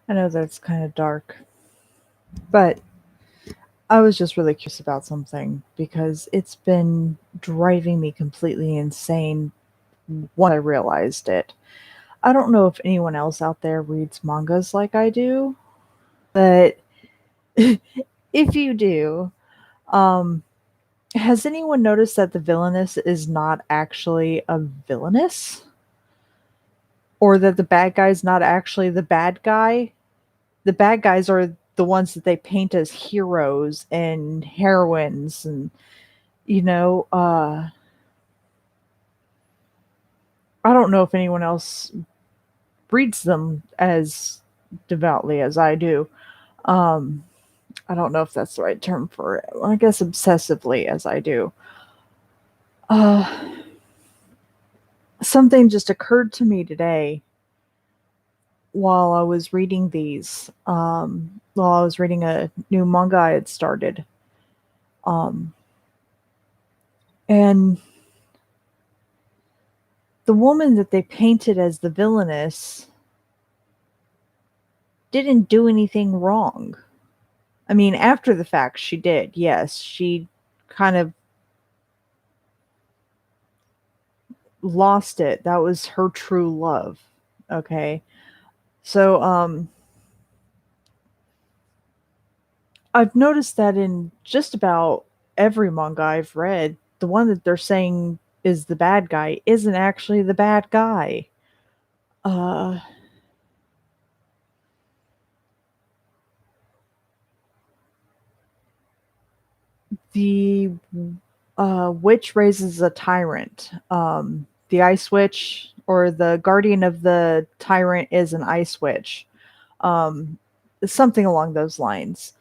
I know that's kind of dark, but I was just really curious about something because it's been driving me completely insane once I realized it. I don't know if anyone else out there reads mangas like I do, but if you do, um, has anyone noticed that the villainess is not actually a villainess? Or that the bad guy's not actually the bad guy? The bad guys are the ones that they paint as heroes and heroines and you know, I don't know if anyone else reads them as devoutly as I do. Um, I don't know if that's the right term for it. Well, I guess obsessively as I do. Uh, Something just occurred to me today while I was reading these. While I was reading a new manga I had started. Um, and the woman that they painted as the villainess didn't do anything wrong. I mean, after the fact, she did. Yes, she kind of lost it. That was her true love. Okay. So, I've noticed that in just about every manga I've read, the one that they're saying is the bad guy isn't actually the bad guy. Uh, the witch raises a tyrant. The ice witch or the guardian of the tyrant is an ice witch. Um, Something along those lines.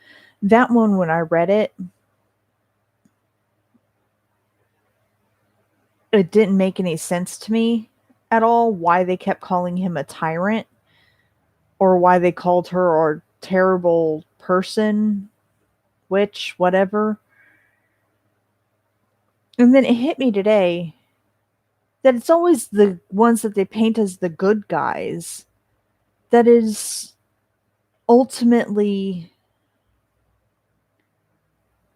That one, when I read it, it didn't make any sense to me at all why they kept calling him a tyrant or why they called her a terrible person, witch, whatever. And then it hit me today that it's always the ones that they paint as the good guys that is ultimately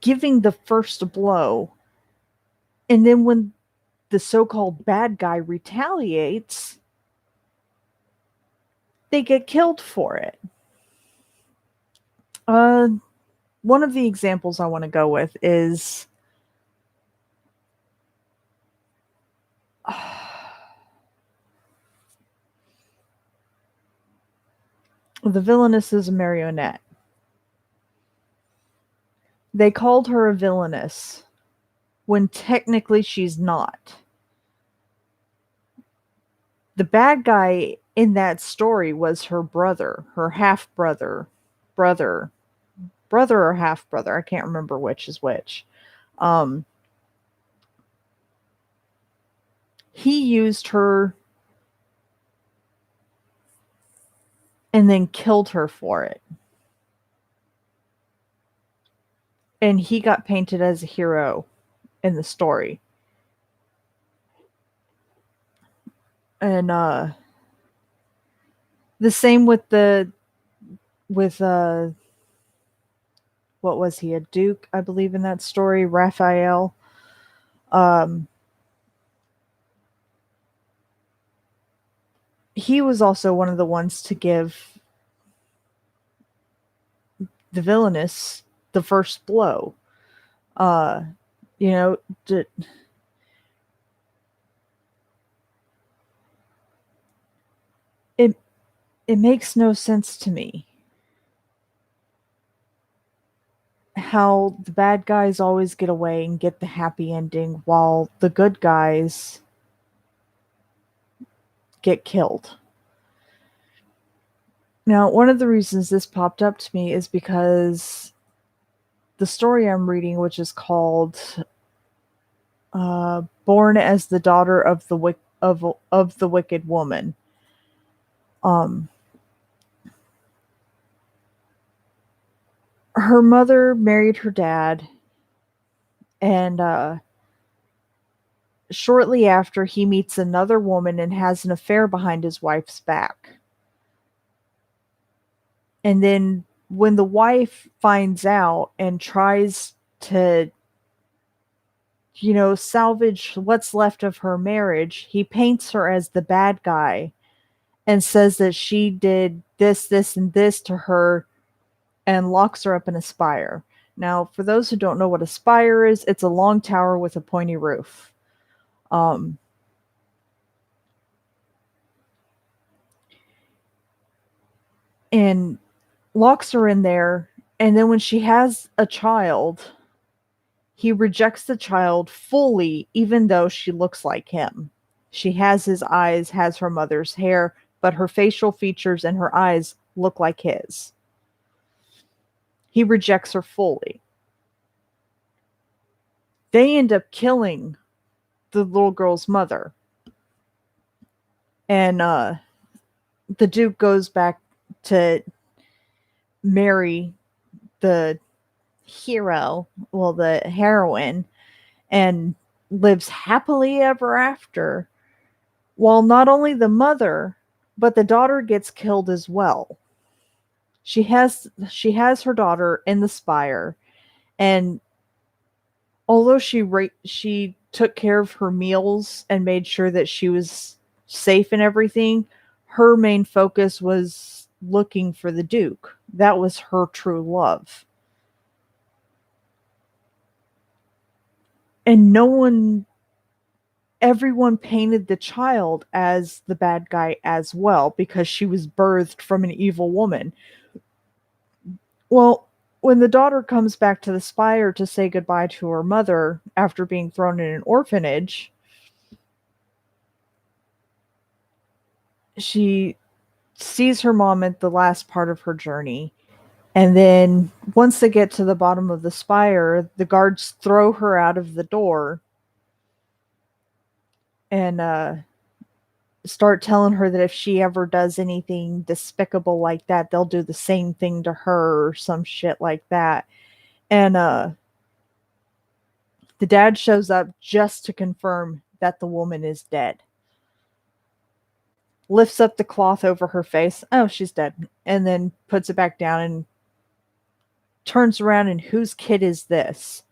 giving the first blow. And then when the so called bad guy retaliates, they get killed for it. Uh, One of the examples I want to go with is the villainess is a marionette. They called her a villainess when technically she's not. The bad guy in that story was her brother, her half brother, brother or half brother. I can't remember which is which. Um, he used her and then killed her for it. And he got painted as a hero in the story. And the same with the with what was he, a duke, I believe, in that story, Raphael. Um he was also one of the ones to give the villainess the first blow. Uh you know, it it makes no sense to me how the bad guys always get away and get the happy ending while the good guys get killed. Now, one of the reasons this popped up to me is because the story I'm reading, which is called "Born as the Daughter of the Wicked Woman," um, her mother married her dad, and shortly after, he meets another woman and has an affair behind his wife's back. And then when the wife finds out and tries to, salvage what's left of her marriage, he paints her as the bad guy and says that she did this, this, and this to her and locks her up in a spire. Now, for those who don't know what a spire is, it's a long tower with a pointy roof. Um, and locks her in there. And then when she has a child, he rejects the child fully, even though she looks like him. She has his eyes, has her mother's hair, but her facial features and her eyes look like his. He rejects her fully. They end up killing the little girl's mother. And the Duke goes back to marry the hero, well, the heroine, and lives happily ever after, while not only the mother, but the daughter gets killed as well. She has her daughter in the spire, and although she took care of her meals and made sure that she was safe and everything, her main focus was looking for the Duke. That was her true love. And everyone painted the child as the bad guy as well because she was birthed from an evil woman. Well, when the daughter comes back to the spire to say goodbye to her mother after being thrown in an orphanage, she sees her mom at the last part of her journey. And then once they get to the bottom of the spire, the guards throw her out of the door and start telling her that if she ever does anything despicable like that, they'll do the same thing to her or some shit like that. And the dad shows up just to confirm that the woman is dead. Lifts up the cloth over her face. Oh, she's dead. And then puts it back down and turns around and whose kid is this?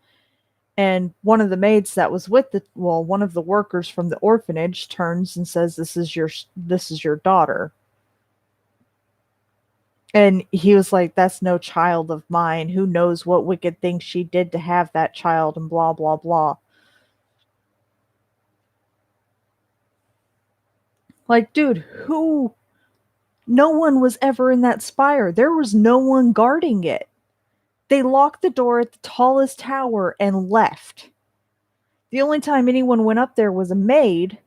And one of the maids that was with one of the workers from the orphanage turns and says, this is your daughter. And he was like, that's no child of mine. Who knows what wicked thing she did to have that child and blah, blah, blah. Like, dude, no one was ever in that spire. There was no one guarding it. They locked the door at the tallest tower and left. The only time anyone went up there was a maid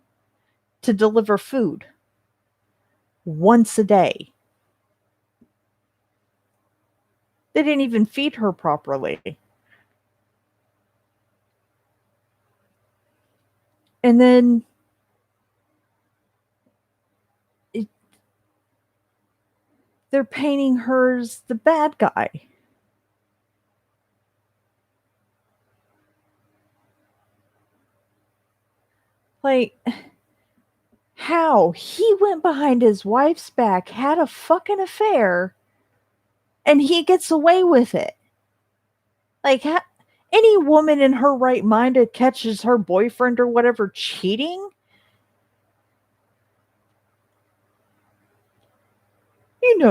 to deliver food once a day. They didn't even feed her properly. And then they're painting her as the bad guy. Like, how? He went behind his wife's back, had a fucking affair, and he gets away with it. Like, any woman in her right mind that catches her boyfriend or whatever cheating,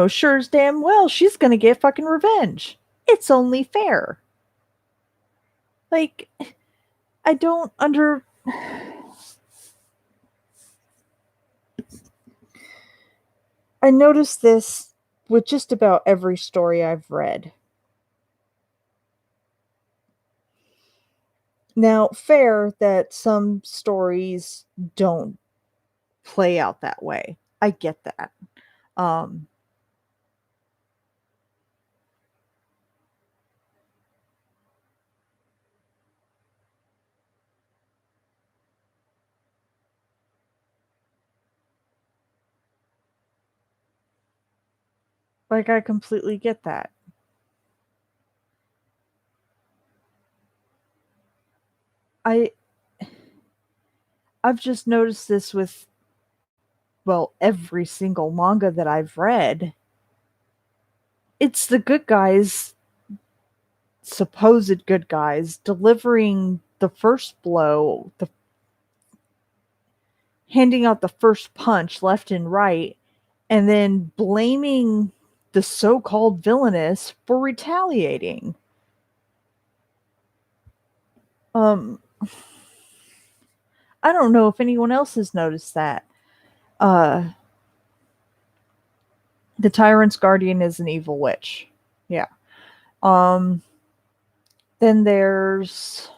sure as damn well she's gonna get fucking revenge. It's only fair. Like, I don't I noticed this with just about every story I've read. Now, fair that some stories don't play out that way. I get that. Um, like I completely get that. I I've just noticed this with every single manga that I've read. it's the good guys, supposed good guys, delivering the first blow, handing out the first punch left and right, and then blaming the so-called villainous for retaliating. Um, I don't know if anyone else has noticed that. Uh, the Tyrant's Guardian is an evil witch. Yeah. Um, then there's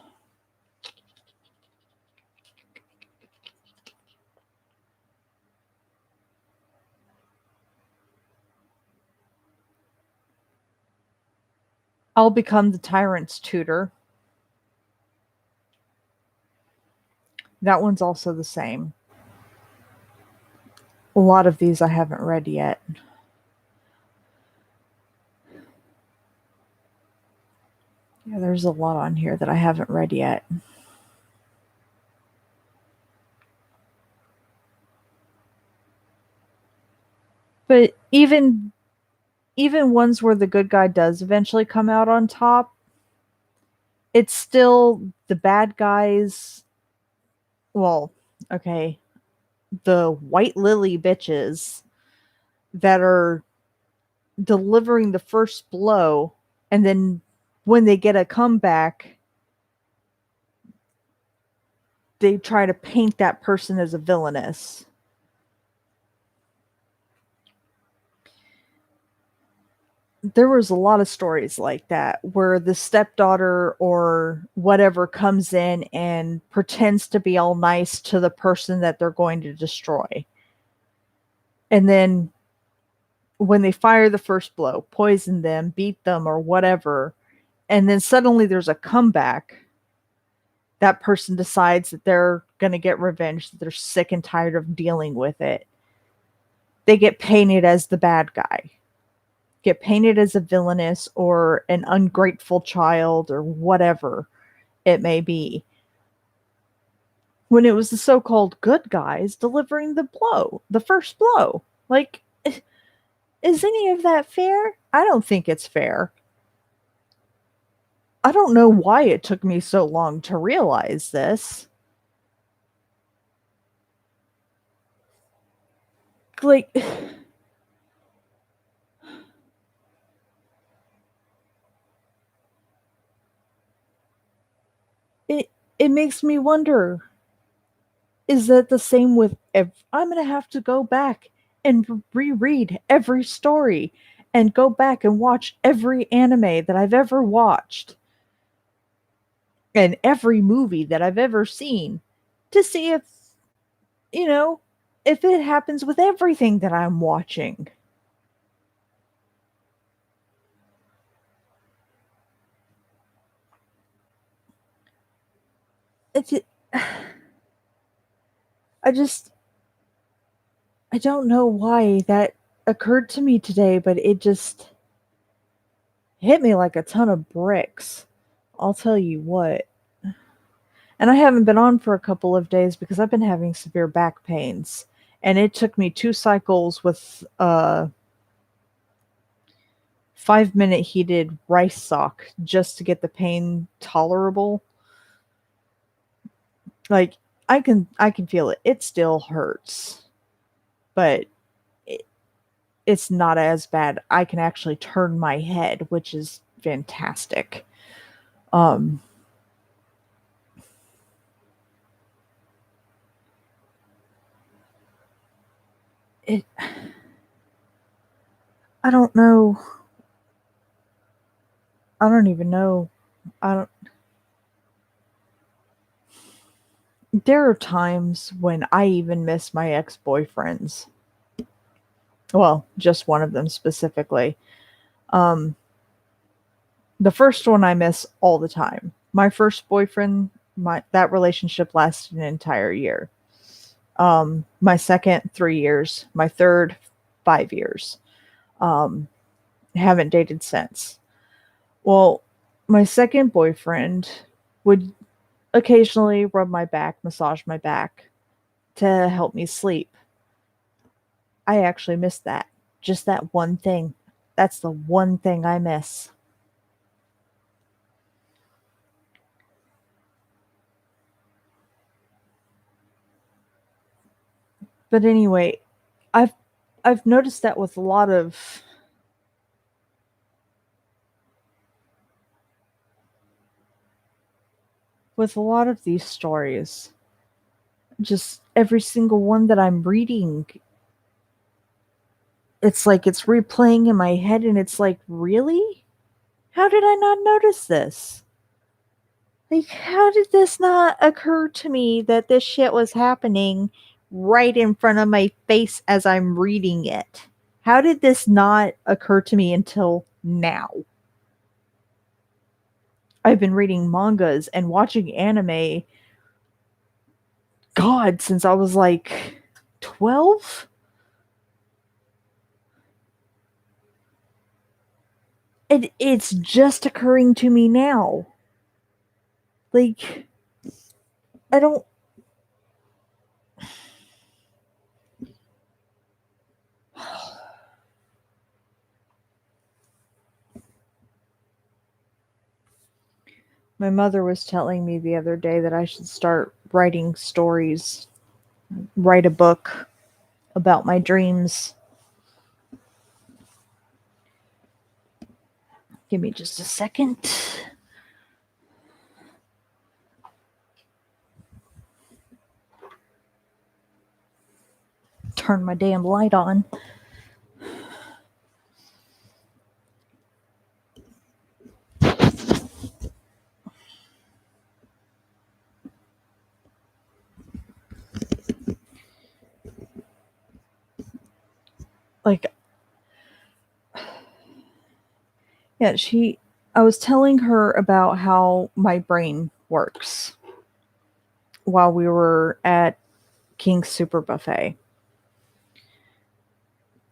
I'll become the Tyrant's tutor. That one's also the same. A lot of these I haven't read yet. Yeah, there's a lot on here that I haven't read yet. But even ones where the good guy does eventually come out on top, it's still the bad guys. Well, okay, the White Lily bitches that are delivering the first blow, and then when they get a comeback, they try to paint that person as a villainess. There was a lot of stories like that where the stepdaughter or whatever comes in and pretends to be all nice to the person that they're going to destroy. And then when they fire the first blow, poison them, beat them, or whatever, and then suddenly there's a comeback, that person decides that they're going to get revenge, that they're sick and tired of dealing with it. They get painted as the bad guy, get painted as a villainess or an ungrateful child or whatever it may be. When it was the so-called good guys delivering the blow, the first blow. Like, is any of that fair? I don't think it's fair. I don't know why it took me so long to realize this. Like, it makes me wonder, is that the same with I'm going to have to go back and reread every story and go back and watch every anime that I've ever watched and every movie that I've ever seen to see if, you know, if it happens with everything that I'm watching. It's I just I don't know why that occurred to me today, but it just hit me like a ton of bricks. I'll tell you what. And I haven't been on for a couple of days because I've been having severe back pains. And it took me 2 cycles with 5-minute heated rice sock just to get the pain tolerable. Like, I can feel it. It still hurts. But it's not as bad. I can actually turn my head, which is fantastic. Um it I don't know. I don't even know. I don't There are times when I even miss my ex-boyfriends. Well, just one of them specifically. Um the first one I miss all the time. My first boyfriend, my that relationship lasted an entire year. My second, 3 years. My third, 5 years. Um haven't dated since. Well, my second boyfriend would occasionally rub my back, massage my back to help me sleep. I actually miss that. Just that one thing. That's the one thing I miss. But anyway, I've I've noticed that with a lot of these stories, just every single one that I'm reading, it's like it's replaying in my head and it's like, really? How did I not notice this? Like, how did this not occur to me that this shit was happening right in front of my face as I'm reading it? How did this not occur to me until now? I've been reading mangas and watching anime, God, since I was like 12? And it's just occurring to me now. Like, I don't. My mother was telling me the other day that I should start writing stories, write a book about my dreams. Give me just a second. Turn my damn light on. Like, yeah, I was telling her about how my brain works while we were at King's Super Buffet.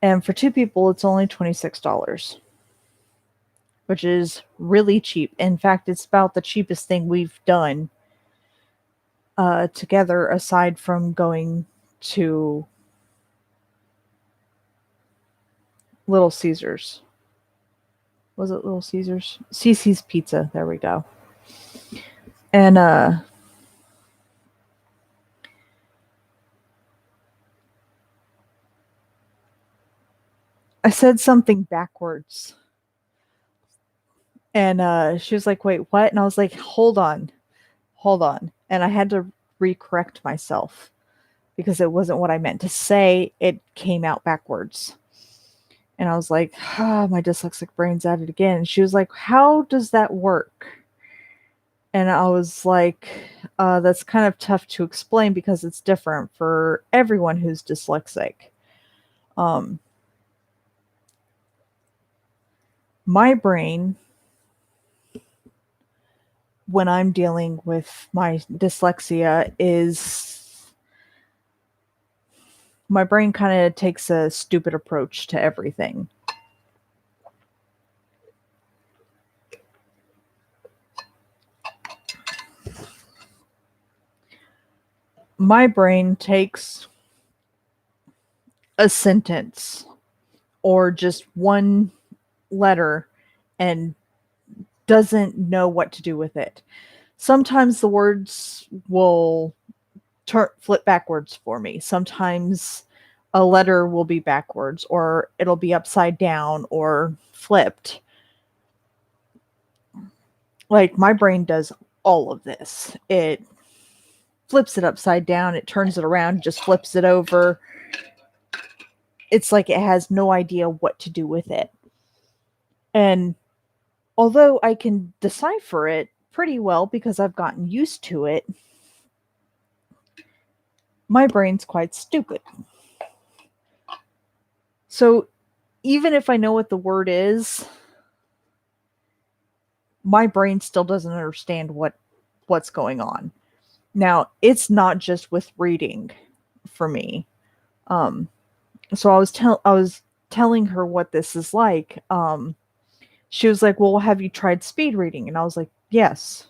And for two people, it's only $26, which is really cheap. In fact, it's about the cheapest thing we've done together, aside from going to Little Caesars. Was it Little Caesars? Cece's Pizza. There we go. And I said something backwards. And she was like, wait, what? And I was like, hold on. And I had to recorrect myself because it wasn't what I meant to say. It came out backwards. And I was like, my dyslexic brain's at it again. And she was like, how does that work? And I was like, that's kind of tough to explain because it's different for everyone who's dyslexic. My brain, when I'm dealing with my dyslexia, is my brain kind of takes a stupid approach to everything. My brain takes a sentence or just one letter and doesn't know what to do with it. Sometimes the words will flip backwards for me. Sometimes a letter will be backwards or it'll be upside down or flipped. Like, my brain does all of this. It flips it upside down, it turns it around, just flips it over. It's like it has no idea what to do with it. And although I can decipher it pretty well because I've gotten used to it, my brain's quite stupid. So even if I know what the word is, my brain still doesn't understand what's going on. Now, it's not just with reading for me. So I was telling her what this is like. She was like, "Well, have you tried speed reading?" And I was like, "Yes."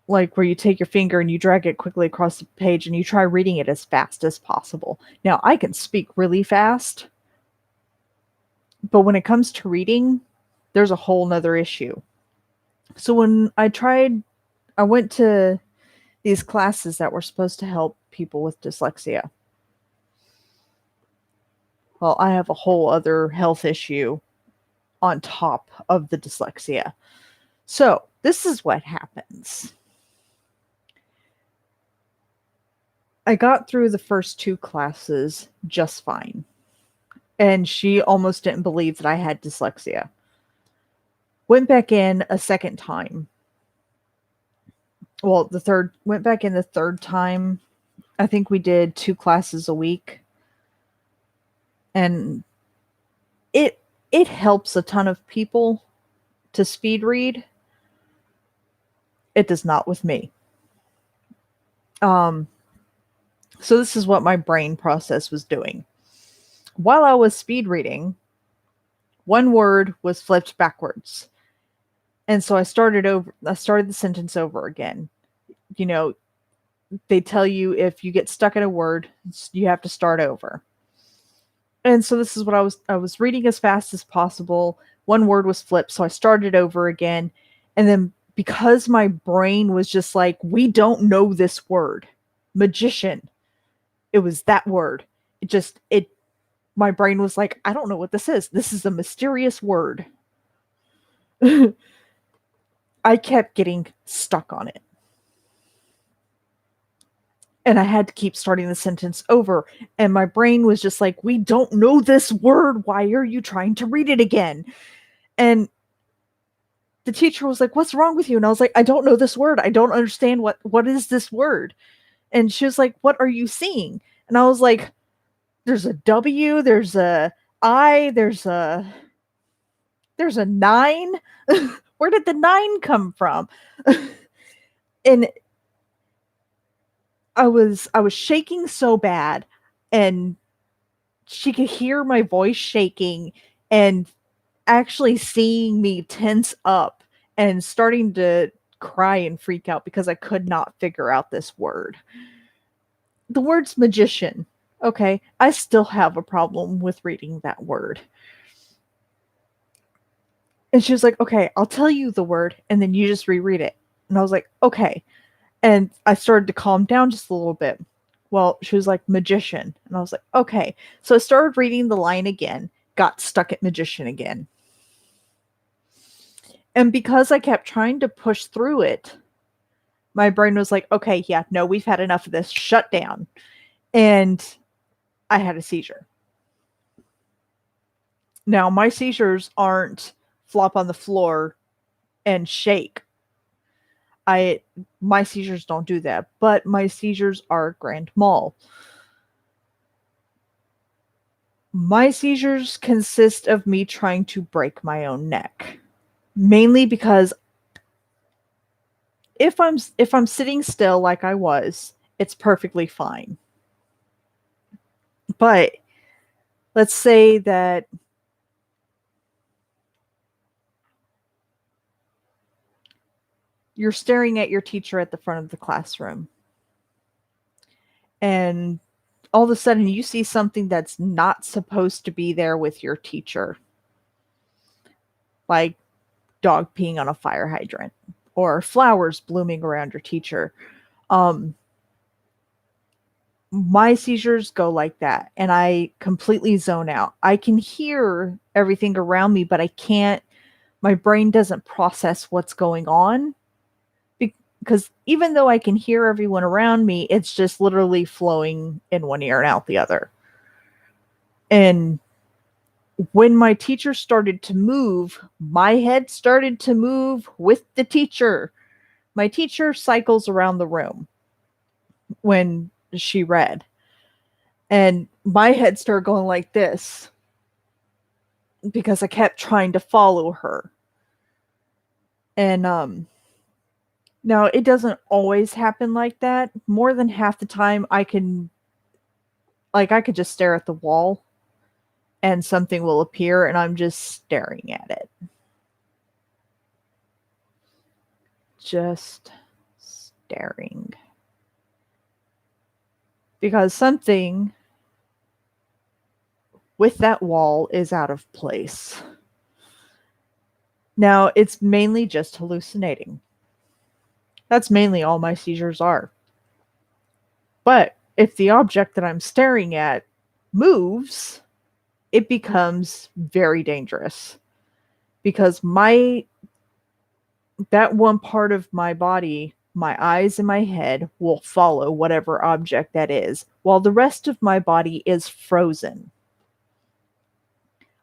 Like where you take your finger and you drag it quickly across the page and you try reading it as fast as possible. Now, I can speak really fast, But when it comes to reading, there's a whole nother issue. So when I went to these classes that were supposed to help people with dyslexia. Well, I have a whole other health issue on top of the dyslexia. So this is what happens. I got through the first 2 classes just fine. And she almost didn't believe that I had dyslexia. Went back in a second time. Well, went back in the third time. I think we did 2 classes a week. And it helps a ton of people to speed read. It does not with me. So this is what my brain process was doing. While I was speed reading, one word was flipped backwards. And so I started the sentence over again. You know, they tell you if you get stuck in a word, you have to start over. And so this is what I was reading as fast as possible. One word was flipped, so I started over again. And then because my brain was just like, we don't know this word. Magician. It was that word. My brain was like, I don't know what this is. This is a mysterious word. I kept getting stuck on it. And I had to keep starting the sentence over. And my brain was just like, we don't know this word. Why are you trying to read it again? And the teacher was like, what's wrong with you? And I was like, I don't know this word. I don't understand what is this word? And she was like, what are you seeing? And I was like, there's a W, there's a I, there's a 9. Where did the 9 come from? And I was shaking so bad, and she could hear my voice shaking and actually seeing me tense up and starting to cry and freak out because I could not figure out this word. The word's magician. Okay, I still have a problem with reading that word. And she was like, okay, I'll tell you the word and then you just reread it. And I was like, okay. And I started to calm down just a little bit. Well, she was like, magician. And I was like, okay. So I started reading the line again, got stuck at magician again. And because I kept trying to push through it, my brain was like, okay, yeah, no, we've had enough of this. Shut down. And I had a seizure. Now, my seizures aren't flop on the floor and shake. My seizures don't do that, but my seizures are grand mal. My seizures consist of me trying to break my own neck. Mainly because if I'm sitting still like I was, it's perfectly fine. But let's say that you're staring at your teacher at the front of the classroom, and all of a sudden you see something that's not supposed to be there with your teacher. Like dog peeing on a fire hydrant or flowers blooming around your teacher. My seizures go like that and I completely zone out. I can hear everything around me, but my brain doesn't process what's going on because even though I can hear everyone around me, it's just literally flowing in one ear and out the other. And when my teacher started to move, my head started to move with the teacher. My teacher cycles around the room when she read. And my head started going like this because I kept trying to follow her. And now it doesn't always happen like that. More than half the time I could just stare at the wall and something will appear and I'm just staring at it. Just staring. Because something with that wall is out of place. Now, it's mainly just hallucinating. That's mainly all my seizures are. But if the object that I'm staring at moves, it becomes very dangerous because that one part of my body, my eyes and my head, will follow whatever object that is, while the rest of my body is frozen.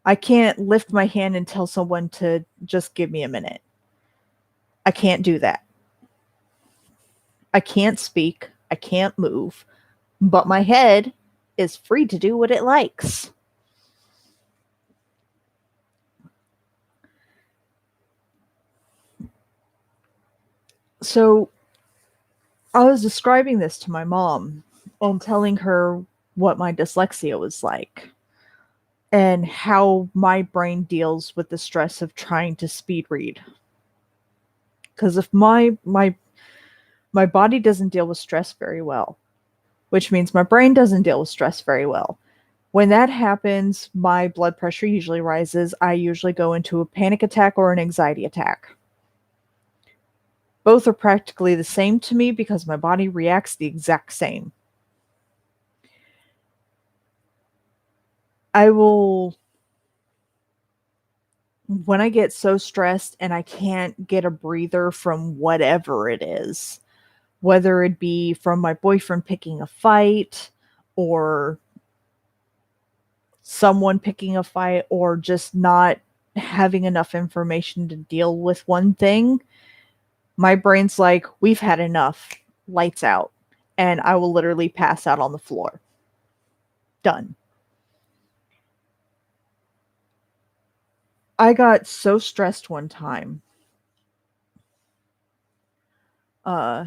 I can't lift my hand and tell someone to just give me a minute. I can't do that. I can't speak. I can't move. But my head is free to do what it likes. So I was describing this to my mom and telling her what my dyslexia was like and how my brain deals with the stress of trying to speed read. Because if my body doesn't deal with stress very well, which means my brain doesn't deal with stress very well. When that happens, my blood pressure usually rises. I usually go into a panic attack or an anxiety attack. Both are practically the same to me because my body reacts the exact same. I will, when I get so stressed and I can't get a breather from whatever it is, whether it be from my boyfriend picking a fight or someone picking a fight or just not having enough information to deal with one thing, my brain's like, we've had enough, lights out. And I will literally pass out on the floor. Done. I got so stressed one time uh,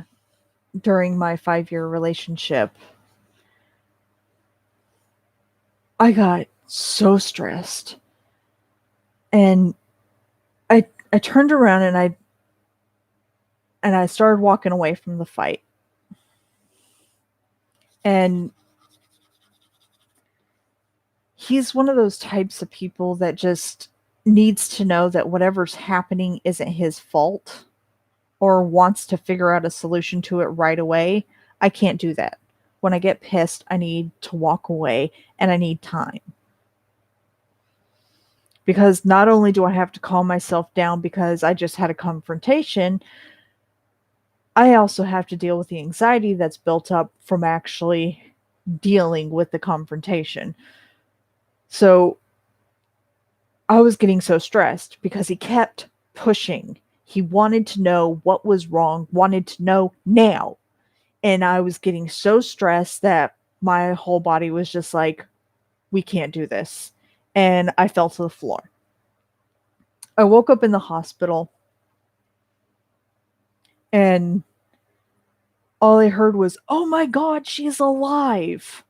during my 5-year relationship. I got so stressed. And I turned around and I started walking away from the fight. And he's one of those types of people that just needs to know that whatever's happening isn't his fault or wants to figure out a solution to it right away. I can't do that. When I get pissed, I need to walk away and I need time. Because not only do I have to calm myself down because I just had a confrontation, I also have to deal with the anxiety that's built up from actually dealing with the confrontation. So I was getting so stressed because he kept pushing. He wanted to know what was wrong, wanted to know now. And I was getting so stressed that my whole body was just like, we can't do this. And I fell to the floor. I woke up in the hospital and all I heard was, oh my God, she's alive.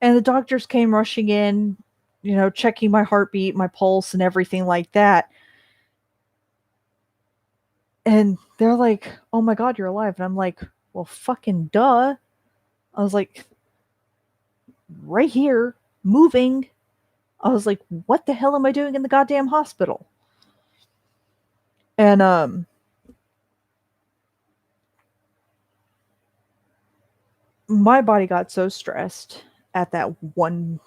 And the doctors came rushing in, checking my heartbeat, my pulse, and everything like that. And they're like, oh my God, you're alive. And I'm like, well, fucking duh. I was like, right here, moving. I was like, what the hell am I doing in the goddamn hospital? And my body got so stressed at that one.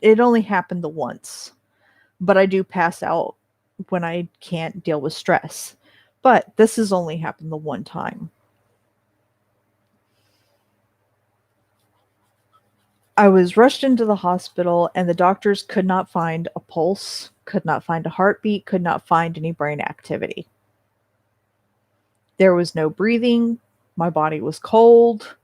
It only happened the once, but I do pass out when I can't deal with stress. But this has only happened the one time. I was rushed into the hospital, and the doctors could not find a pulse, could not find a heartbeat, could not find any brain activity. There was no breathing. My body was cold.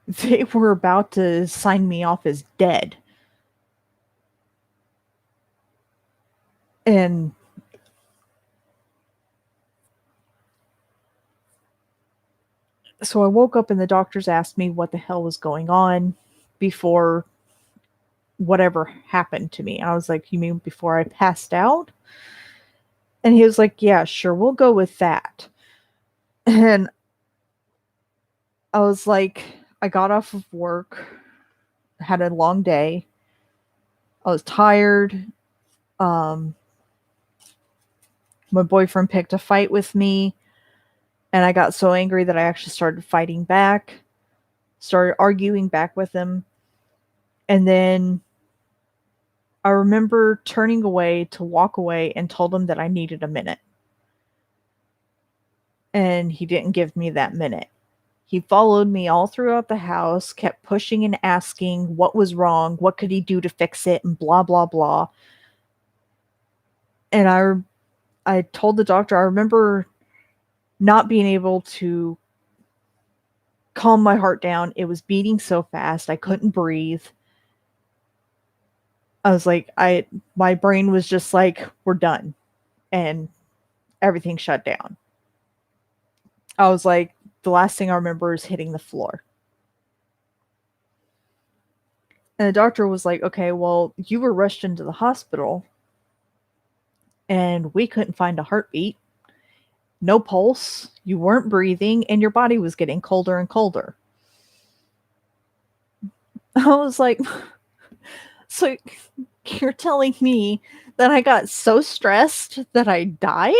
They were about to sign me off as dead. And so I woke up and the doctors asked me what the hell was going on before whatever happened to me. I was like, you mean before I passed out? And he was like, yeah, sure, we'll go with that. And I was like, I got off of work, had a long day. I was tired. Um, my boyfriend picked a fight with me, and I got so angry that I actually started fighting back, started arguing back with him. And then I remember turning away to walk away and told him that I needed a minute. And he didn't give me that minute. He followed me all throughout the house, kept pushing and asking what was wrong, what could he do to fix it, and blah, blah, blah. And I told the doctor, I remember not being able to calm my heart down. It was beating so fast, I couldn't breathe. I was like, my brain was just like, we're done. And everything shut down. I was like, the last thing I remember is hitting the floor. And the doctor was like, okay, well, you were rushed into the hospital and we couldn't find a heartbeat, no pulse, you weren't breathing, and your body was getting colder and colder. I was like, so you're telling me that I got so stressed that I died?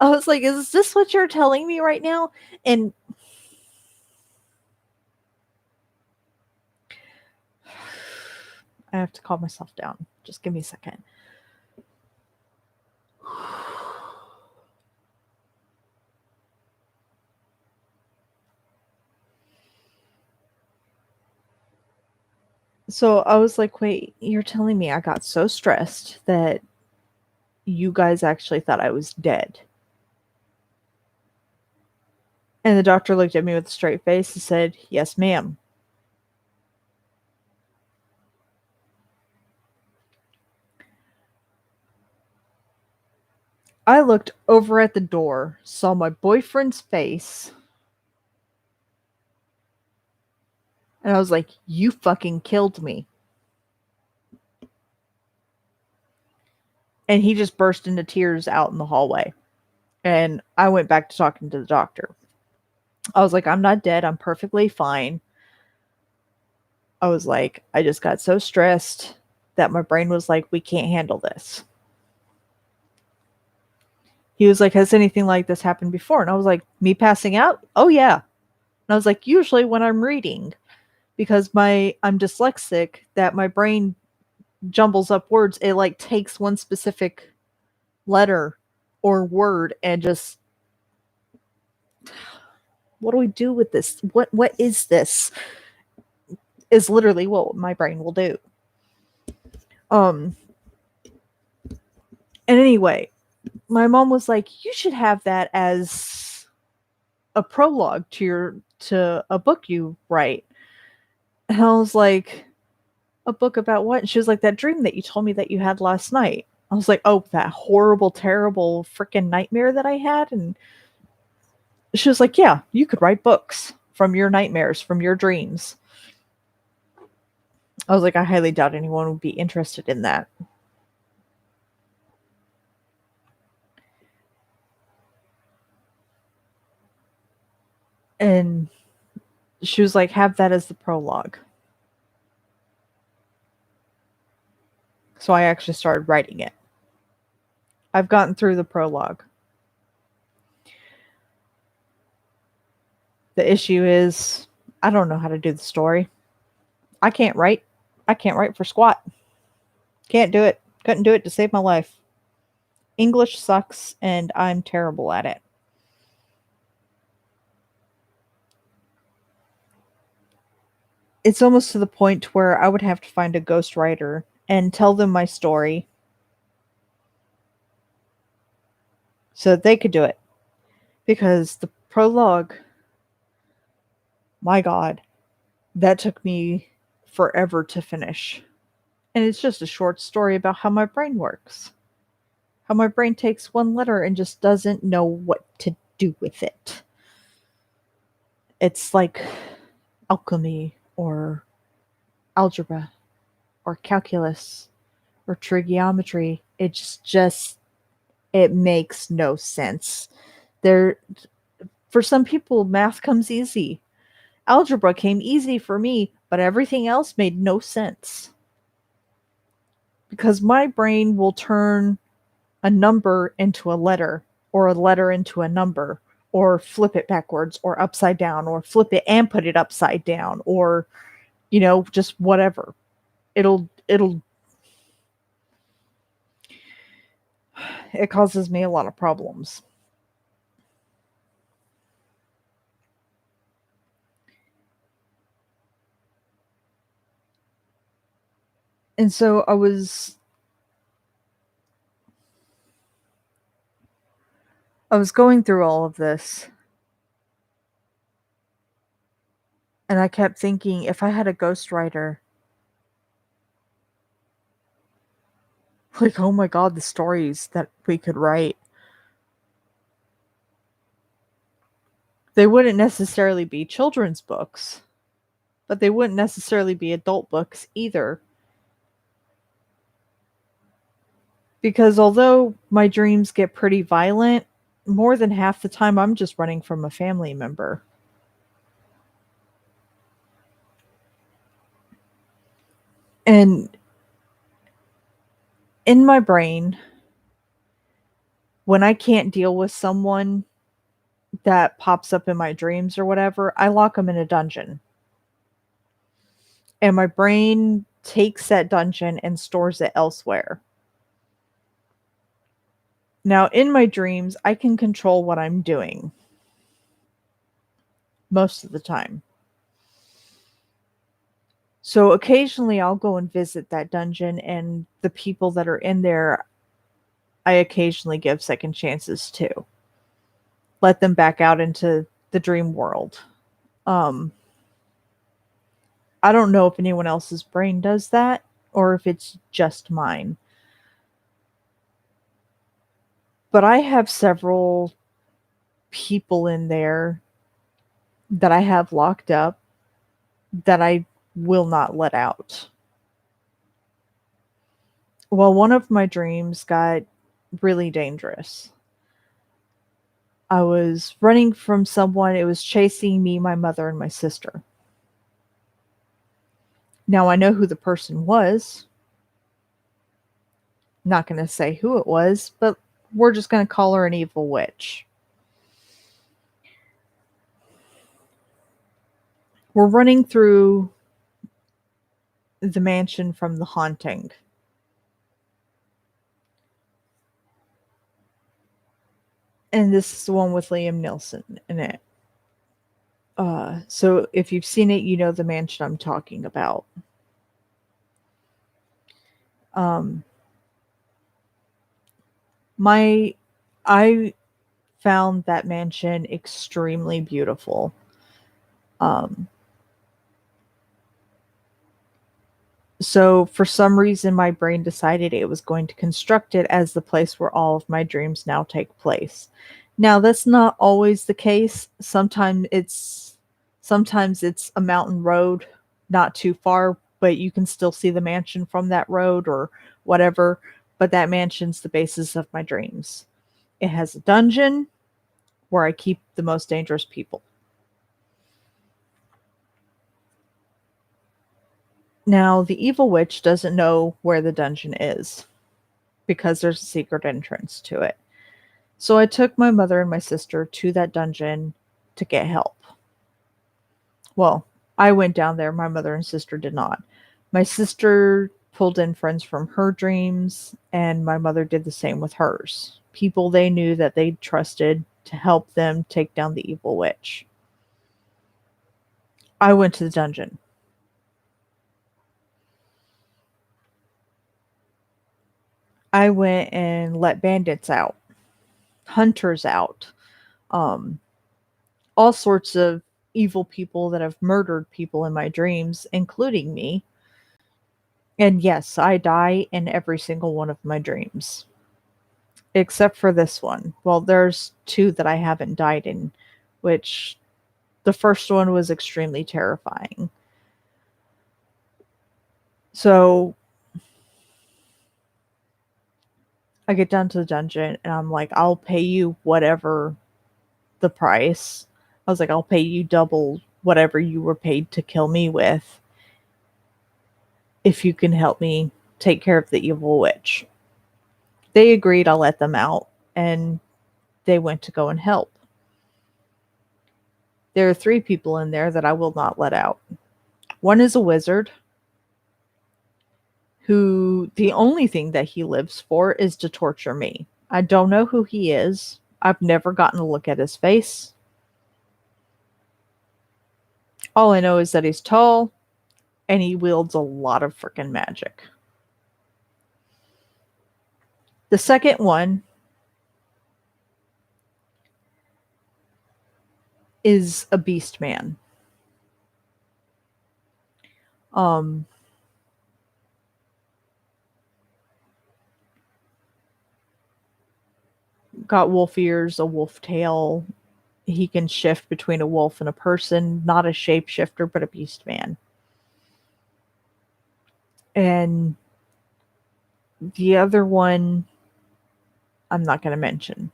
I was like, is this what you're telling me right now? And I have to calm myself down. Just give me a second. So I was like, wait, you're telling me I got so stressed that you guys actually thought I was dead? And the doctor looked at me with a straight face and said, yes, ma'am. I looked over at the door, saw my boyfriend's face, and I was like, you fucking killed me. And he just burst into tears out in the hallway. And I went back to talking to the doctor. I was like, I'm not dead. I'm perfectly fine. I was like, I just got so stressed that my brain was like, we can't handle this. He was like, has anything like this happened before? And I was like, me passing out? Oh, yeah. And I was like, usually when I'm reading, because I'm dyslexic, that my brain jumbles up words. It like takes one specific letter or word and just, what do we do with this? What is this? Is literally what my brain will do. And anyway, my mom was like, you should have that as a prologue to a book you write. And I was like, a book about what? And she was like, that dream that you told me that you had last night. I was like, oh, that horrible, terrible freaking nightmare that I had. And she was like, yeah, you could write books from your nightmares, from your dreams. I was like, I highly doubt anyone would be interested in that. And she was like, have that as the prologue. So I actually started writing it. I've gotten through the prologue. The issue is, I don't know how to do the story. I can't write. I can't write for squat. Can't do it. Couldn't do it to save my life. English sucks, and I'm terrible at it. It's almost to the point where I would have to find a ghostwriter and tell them my story so that they could do it. Because the prologue, my God, that took me forever to finish. And it's just a short story about how my brain works. How my brain takes one letter and just doesn't know what to do with it. It's like alchemy or algebra or calculus or trigonometry. It makes no sense. There, for some people, math comes easy. Algebra came easy for me, but everything else made no sense. Because my brain will turn a number into a letter, or a letter into a number, or flip it backwards, or upside down, or flip it and put it upside down, or, just whatever. It'll it causes me a lot of problems. And so I was going through all of this, and I kept thinking, if I had a ghostwriter, like, oh my god, the stories that we could write. They wouldn't necessarily be children's books, but they wouldn't necessarily be adult books either. Because although my dreams get pretty violent, more than half the time I'm just running from a family member. And in my brain, when I can't deal with someone that pops up in my dreams or whatever, I lock them in a dungeon. And my brain takes that dungeon and stores it elsewhere. Now, in my dreams, I can control what I'm doing most of the time. So occasionally I'll go and visit that dungeon, and the people that are in there, I occasionally give second chances to. Let them back out into the dream world. Um, I don't know if anyone else's brain does that or if it's just mine. But I have several people in there that I have locked up that I will not let out. Well, one of my dreams got really dangerous. I was running from someone. It was chasing me, my mother, and my sister. Now I know who the person was. Not going to say who it was, but we're just going to call her an evil witch. We're running through the mansion from The Haunting. And this is the one with Liam Neeson in it. So if you've seen it, you know the mansion I'm talking about. I found that mansion extremely beautiful. So for some reason, my brain decided it was going to construct it as the place where all of my dreams now take place. Now that's not always the case. Sometimes it's a mountain road, not too far, but you can still see the mansion from that road or whatever. But that mansion's the basis of my dreams. It has a dungeon where I keep the most dangerous people. Now, the evil witch doesn't know where the dungeon is because there's a secret entrance to it. So I took my mother and my sister to that dungeon to get help. Well, I went down there. My mother and sister did not. My sister pulled in friends from her dreams, and my mother did the same with hers. People they knew that they trusted to help them take down the evil witch. I went to the dungeon. I went and let bandits out, hunters out, um, all sorts of evil people that have murdered people in my dreams, including me. And yes, I die in every single one of my dreams, except for this one. Well, there's two that I haven't died in, which the first one was extremely terrifying. So I get down to the dungeon and I'm like, I'll pay you whatever the price. I was like, I'll pay you double whatever you were paid to kill me with if you can help me take care of the evil witch. They agreed, I'll let them out, and they went to go and help. There are 3 people in there that I will not let out. One is a wizard who the only thing that he lives for is to torture me. I don't know who he is. I've never gotten a look at his face. All I know is that he's tall and he wields a lot of freaking magic. The second one is a beast man. Got wolf ears, a wolf tail. He can shift between a wolf and a person, not a shapeshifter, but a beast man. And the other one, I'm not going to mention.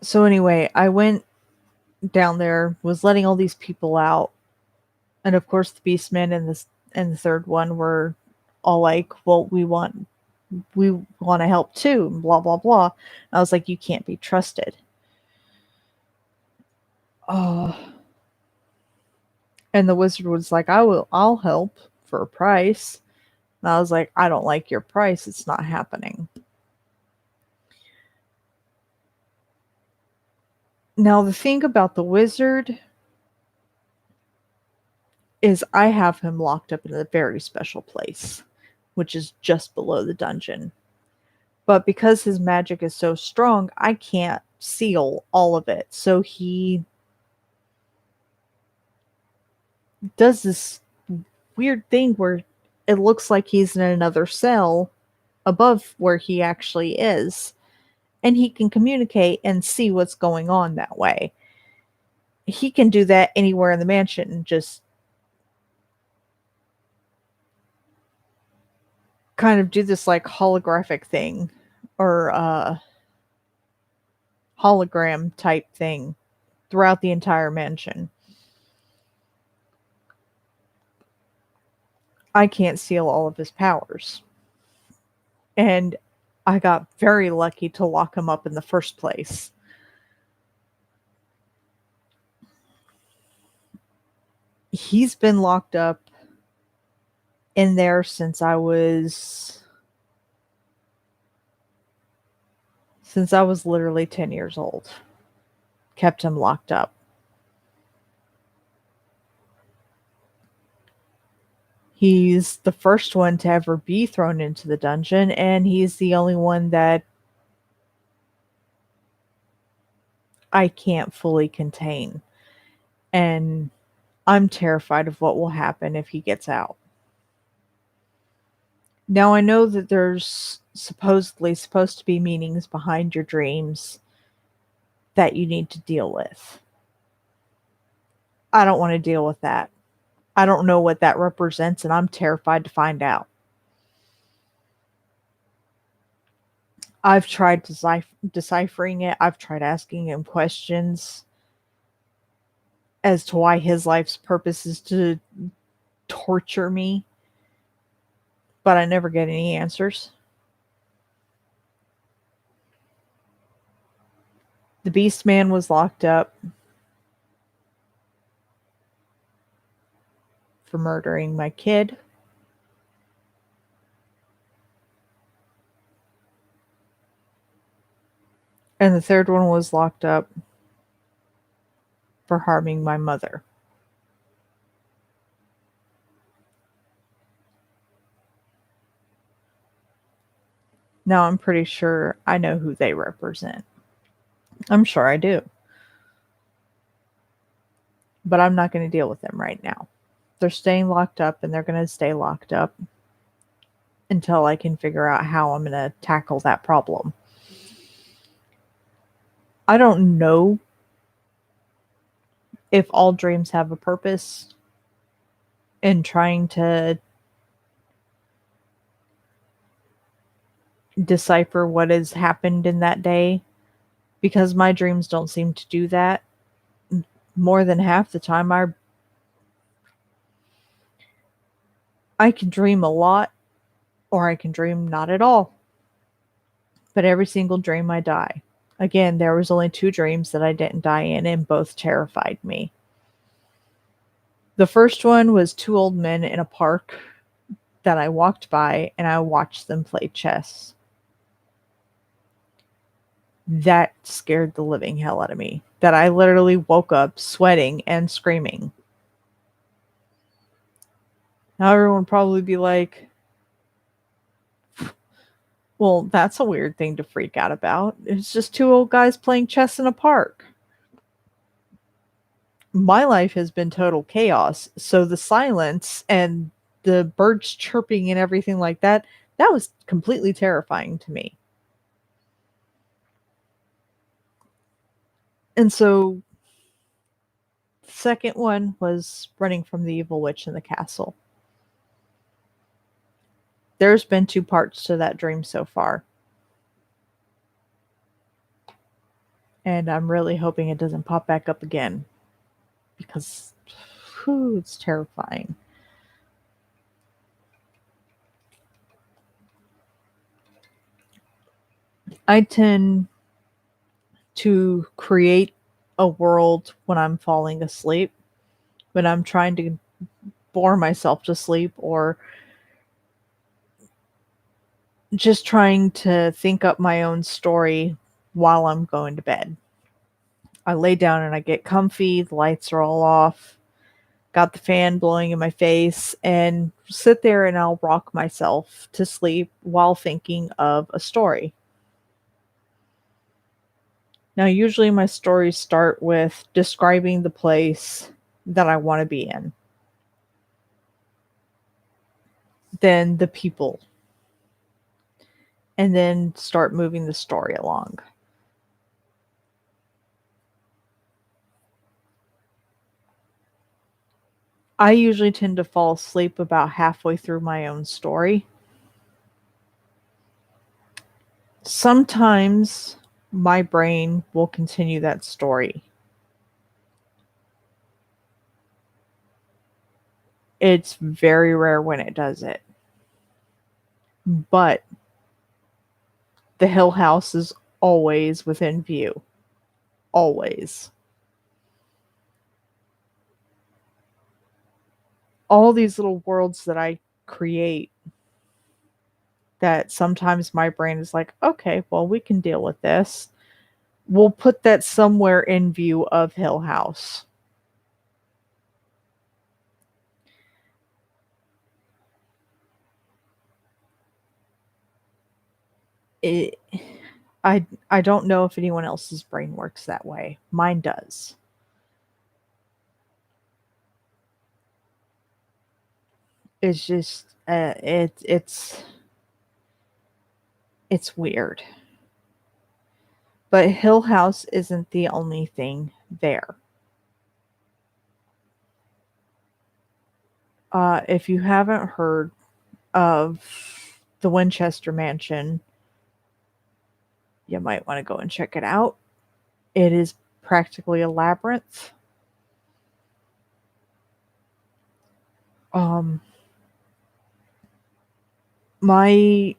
So anyway, I went down there, was letting all these people out, and of course the Beastmen and the third one were all like, "Well, we want to help too," and blah blah blah. And I was like, "You can't be trusted." Oh, and the wizard was like, I'll help for a price." And I was like, "I don't like your price. It's not happening." Now the thing about the wizard is I have him locked up in a very special place, which is just below the dungeon. But because his magic is so strong, I can't seal all of it. So he does this weird thing where it looks like he's in another cell above where he actually is. And he can communicate and see what's going on that way. He can do that anywhere in the mansion and just kind of do this like holographic thing or hologram type thing throughout the entire mansion. I can't seal all of his powers. And I got very lucky to lock him up in the first place. He's been locked up in there since I was literally 10 years old. Kept him locked up. He's the first one to ever be thrown into the dungeon, and he's the only one that I can't fully contain. And I'm terrified of what will happen if he gets out. Now I know that there's supposedly supposed to be meanings behind your dreams that you need to deal with. I don't want to deal with that. I don't know what that represents, and I'm terrified to find out. I've tried deciphering it. I've tried asking him questions as to why his life's purpose is to torture me, but I never get any answers. The Beast Man was locked up for murdering my kid. And the third one was locked up for harming my mother. Now I'm pretty sure I know who they represent. I'm sure I do. But I'm not going to deal with them right now. They're staying locked up and they're going to stay locked up until I can figure out how I'm going to tackle that problem. I don't know if all dreams have a purpose, and trying to decipher what has happened in that day, because my dreams don't seem to do that. More than half the time, I can dream a lot, or I can dream not at all. But every single dream I die. Again, there was only 2 dreams that I didn't die in, and both terrified me. The first one was 2 old men in a park that I walked by, and I watched them play chess. That scared the living hell out of me. That I literally woke up sweating and screaming. Now everyone would probably be like, well, that's a weird thing to freak out about. It's just 2 old guys playing chess in a park. My life has been total chaos, so the silence and the birds chirping and everything like that, that was completely terrifying to me. And so the second one was running from the evil witch in the castle. There's been 2 parts to that dream so far. And I'm really hoping it doesn't pop back up again, because it's terrifying. I tend to create a world when I'm falling asleep, when I'm trying to bore myself to sleep, or just trying to think up my own story while I'm going to bed. I lay down and I get comfy, the lights are all off, got the fan blowing in my face, and sit there and I'll rock myself to sleep while thinking of a story. Now, usually my stories start with describing the place that I want to be in, then the people, and then start moving the story along. I usually tend to fall asleep about halfway through my own story. Sometimes my brain will continue that story. It's very rare when it does it. But the Hill House is always within view. Always. All these little worlds that I create, that sometimes my brain is like, okay, well, we can deal with this. We'll put that somewhere in view of Hill House. It, I don't know if anyone else's brain works that way. Mine does. It's just it's weird. But Hill House isn't the only thing there. If you haven't heard of the Winchester Mansion, you might want to go and check it out. It is practically a labyrinth. Um, my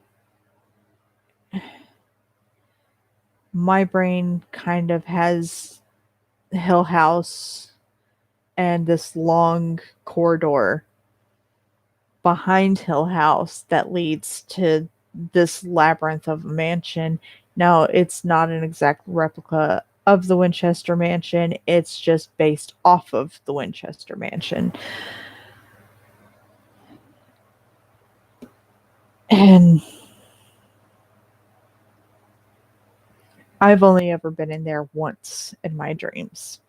my brain kind of has Hill House and this long corridor behind Hill House that leads to this labyrinth of a mansion. Now, it's not an exact replica of the Winchester Mansion, it's just based off of the Winchester Mansion. And I've only ever been in there once in my dreams.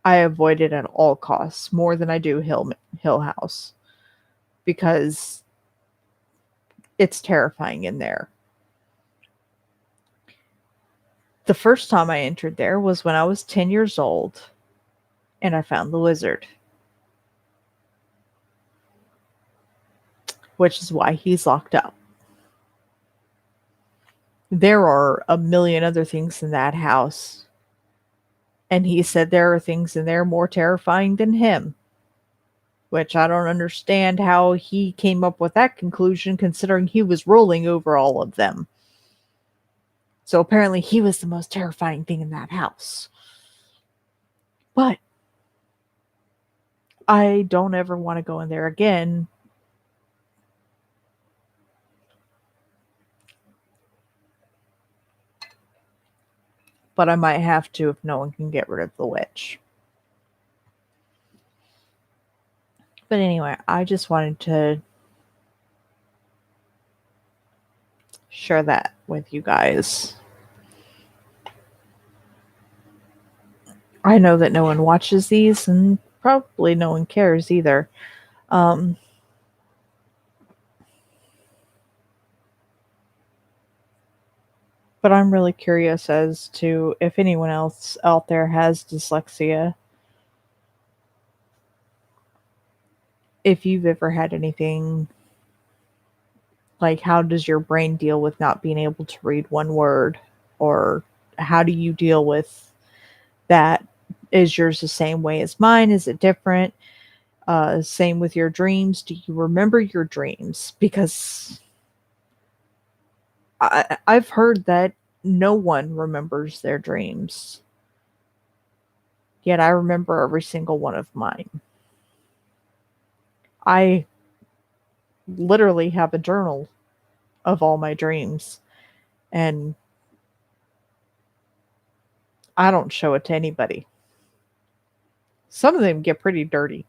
I avoid it at all costs more than I do Hill House, because it's terrifying in there. The first time I entered there was when I was 10 years old. and I found the wizard, which is why he's locked up. There are a million other things in that house, and he said there are things in there more terrifying than him, which I don't understand how he came up with that conclusion considering he was rolling over all of them. So apparently he was the most terrifying thing in that house. But I don't ever want to go in there again. But I might have to if no one can get rid of the witch. But anyway, I just wanted to share that with you guys. I know that no one watches these, and probably no one cares either. But I'm really curious as to if anyone else out there has dyslexia. If you've ever had anything like, how does your brain deal with not being able to read one word? Or how do you deal with that? Is yours the same way as mine? Is it different? Same with your dreams. Do you remember your dreams? Because I've heard that no one remembers their dreams. Yet I remember every single one of mine. I literally have a journal of all my dreams, and I don't show it to anybody. Some of them get pretty dirty.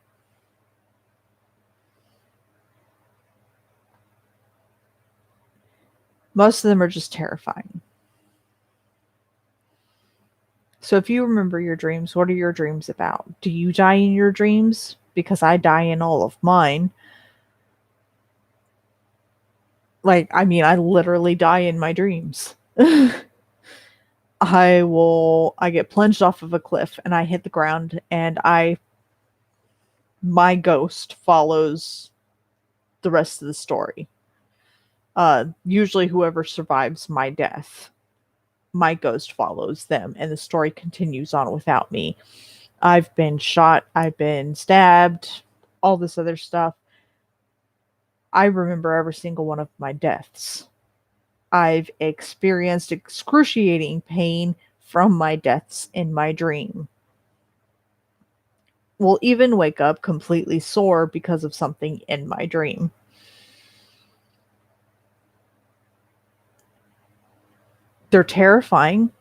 Most of them are just terrifying. So if you remember your dreams, what are your dreams about? Do you die in your dreams? Because I die in all of mine. Like, I mean, I literally die in my dreams. I get plunged off of a cliff and I hit the ground, and my ghost follows the rest of the story. Usually whoever survives my death, my ghost follows them and the story continues on without me. I've been shot, I've been stabbed, all this other stuff. I remember every single one of my deaths. I've experienced excruciating pain from my deaths in my dream. Will even wake up completely sore because of something in my dream. They're terrifying.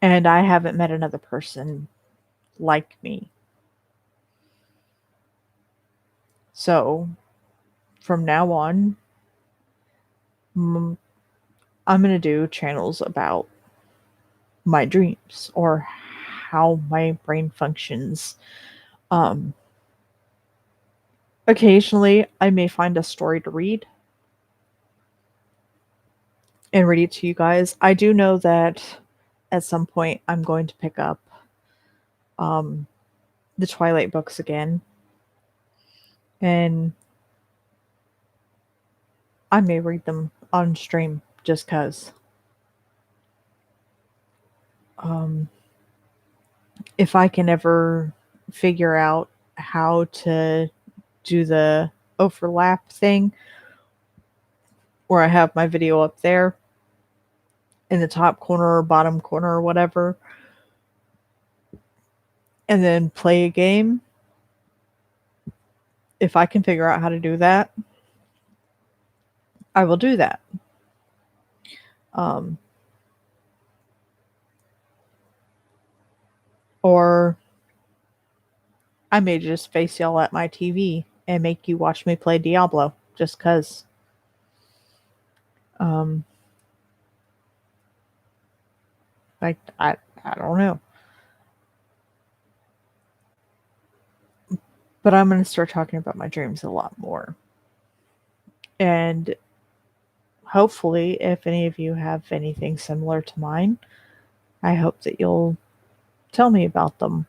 And I haven't met another person like me. So, from now on, I'm going to do channels about my dreams or how my brain functions. Occasionally, I may find a story to read and read it to you guys. I do know that at some point I'm going to pick up the Twilight books again. And I may read them on stream just because. If I can ever figure out how to do the overlap thing, where I have my video up there in the top corner or bottom corner or whatever, and then play a game, if I can figure out how to do that, I will do that. Or I may just face y'all at my TV and make you watch me play Diablo just because. Like, I don't know. But I'm going to start talking about my dreams a lot more. And hopefully, if any of you have anything similar to mine, I hope that you'll tell me about them.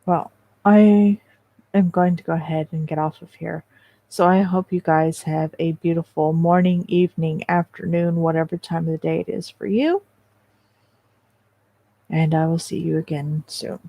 Well, I am going to go ahead and get off of here. So I hope you guys have a beautiful morning, evening, afternoon, whatever time of the day it is for you. And I will see you again soon.